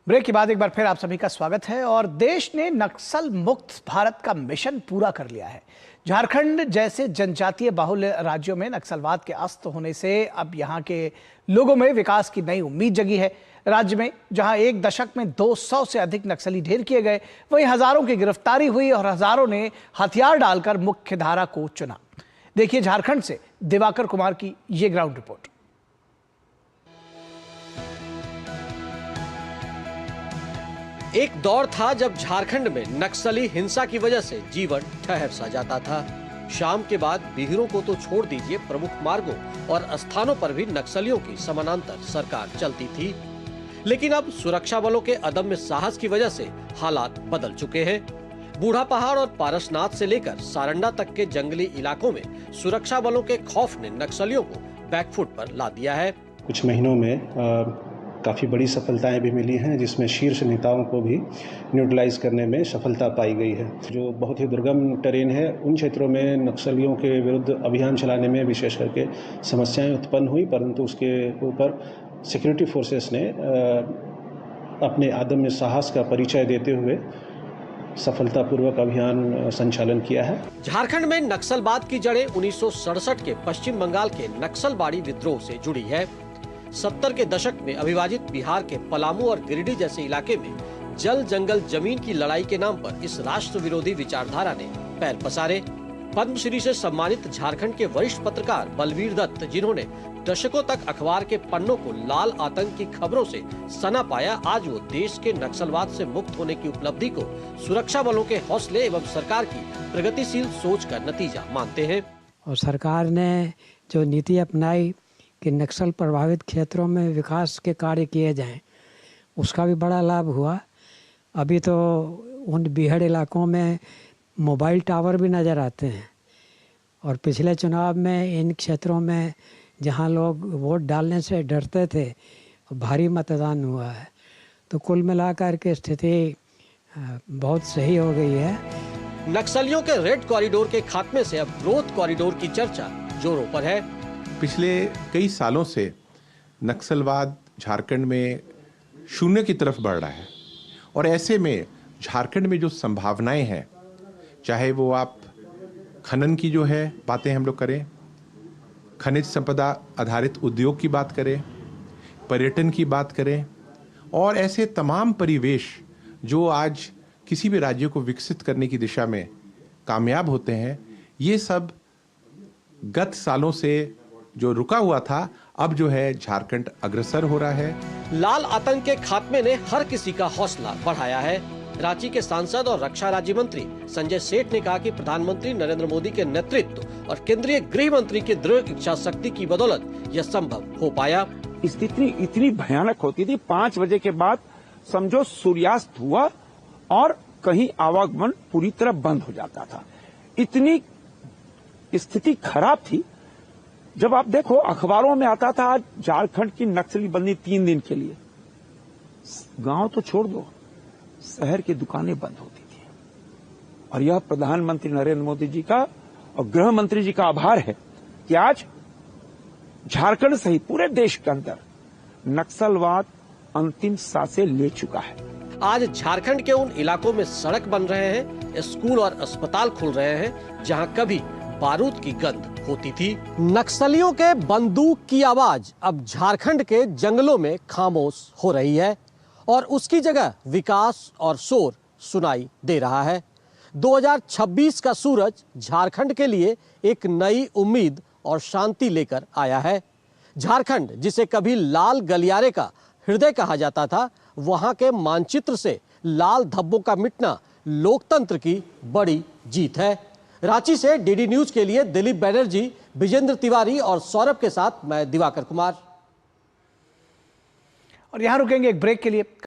Break के बाद एक बार फिर आप सभी का स्वागत है। और देश ने नक्सल मुक्त भारत का मिशन पूरा कर लिया है। झारखंड जैसे जनजातीय बाहुल्य राज्यों में नक्सलवाद के अस्त होने से अब यहां के लोगों में विकास की नई उम्मीद जगी है। राज्य में जहां एक दशक में 200 से अधिक नक्सली ढेर किए गए, वहीं हजारों की गिरफ्तारी हुई और हजारों ने हथियार डालकर मुख्य धारा को चुना। देखिए झारखंड से दिवाकर कुमार की ये ग्राउंड रिपोर्ट। एक दौर था जब झारखंड में नक्सली हिंसा की वजह से जीवन ठहर सा जाता था। शाम के बाद बिहरों को तो छोड़ दीजिए, प्रमुख मार्गों और स्थानों पर भी नक्सलियों की समानांतर सरकार चलती थी। लेकिन अब सुरक्षा बलों के अदम्य साहस की वजह से हालात बदल चुके हैं। बूढ़ा पहाड़ और पारसनाथ से लेकर सारंडा तक के जंगली इलाकों में सुरक्षा बलों के खौफ ने नक्सलियों को बैकफुट पर ला दिया है। कुछ महीनों में काफ़ी बड़ी सफलताएं भी मिली हैं, जिसमें शीर्ष नेताओं को भी न्यूट्रलाइज करने में सफलता पाई गई है। जो बहुत ही दुर्गम टेरेन है, उन क्षेत्रों में नक्सलियों के विरुद्ध अभियान चलाने में विशेष करके समस्याएं उत्पन्न हुई, परंतु उसके ऊपर सिक्योरिटी फोर्सेस ने अपने अदम्य साहस का परिचय देते हुए सफलतापूर्वक अभियान संचालन किया है। झारखंड में नक्सलवाद की जड़ें 1967 के पश्चिम बंगाल के नक्सलबाड़ी विद्रोह से जुड़ी है। 70 के दशक में अविभाजित बिहार के पलामू और गिरिडीह जैसे इलाके में जल जंगल जमीन की लड़ाई के नाम पर इस राष्ट्र विरोधी विचारधारा ने पैर पसारे। पद्मश्री से सम्मानित झारखंड के वरिष्ठ पत्रकार बलवीर दत्त, जिन्होंने दशकों तक अखबार के पन्नों को लाल आतंक की खबरों से सना पाया, आज वो देश के नक्सलवाद से मुक्त होने की उपलब्धि को सुरक्षा बलों के हौसले एवं सरकार की प्रगतिशील सोच का नतीजा मानते हैं। और सरकार ने जो नीति अपनाई कि नक्सल प्रभावित क्षेत्रों में विकास के कार्य किए जाएं, उसका भी बड़ा लाभ हुआ। अभी तो उन बीहड़ इलाकों में मोबाइल टावर भी नज़र आते हैं और पिछले चुनाव में इन क्षेत्रों में जहां लोग वोट डालने से डरते थे, भारी मतदान हुआ है। तो कुल मिलाकर के स्थिति बहुत सही हो गई है। नक्सलियों के रेड कॉरिडोर के खात्मे से अब ग्रोथ कॉरिडोर की चर्चा जोरों पर है। पिछले कई सालों से नक्सलवाद झारखंड में शून्य की तरफ बढ़ रहा है और ऐसे में झारखंड में जो संभावनाएं हैं, चाहे वो आप खनन की जो है बातें हम लोग करें, खनिज संपदा आधारित उद्योग की बात करें, पर्यटन की बात करें, और ऐसे तमाम परिवेश जो आज किसी भी राज्य को विकसित करने की दिशा में कामयाब होते हैं, ये सब गत सालों से जो रुका हुआ था, अब जो है झारखंड अग्रसर हो रहा है। लाल आतंक के खात्मे ने हर किसी का हौसला बढ़ाया है। रांची के सांसद और रक्षा राज्य मंत्री संजय सेठ ने कहा कि प्रधानमंत्री नरेंद्र मोदी के नेतृत्व और केंद्रीय गृह मंत्री की दृढ़ इच्छा शक्ति की बदौलत यह संभव हो पाया। स्थिति इतनी भयानक होती थी, 5 बजे के बाद समझो सूर्यास्त हुआ और कहीं आवागमन पूरी तरह बंद हो जाता था। इतनी स्थिति खराब थी। जब आप देखो अखबारों में आता था आज झारखंड की नक्सली बंदी 3 दिन के लिए, गांव तो छोड़ दो, शहर की दुकानें बंद होती थी। और यह प्रधानमंत्री नरेंद्र मोदी जी का और गृह मंत्री जी का आभार है कि आज झारखंड सहित पूरे देश के अंदर नक्सलवाद अंतिम सांसें ले चुका है। आज झारखंड के उन इलाकों में सड़क बन रहे हैं, स्कूल और अस्पताल खुल रहे हैं जहां कभी बारूद की गंध होती थी। नक्सलियों के बंदूक की आवाज अब झारखंड के जंगलों में खामोश हो रही है और उसकी जगह विकास और शोर सुनाई दे रहा है। 2026 का सूरज झारखंड के लिए एक नई उम्मीद और शांति लेकर आया है। झारखंड, जिसे कभी लाल गलियारे का हृदय कहा जाता था, वहां के मानचित्र से लाल धब्बों का मिटना लोकतंत्र की बड़ी जीत है। रांची से डीडी न्यूज के लिए दिलीप बैनर्जी, विजेंद्र तिवारी और सौरभ के साथ मैं दिवाकर कुमार। और यहां रुकेंगे एक ब्रेक के लिए।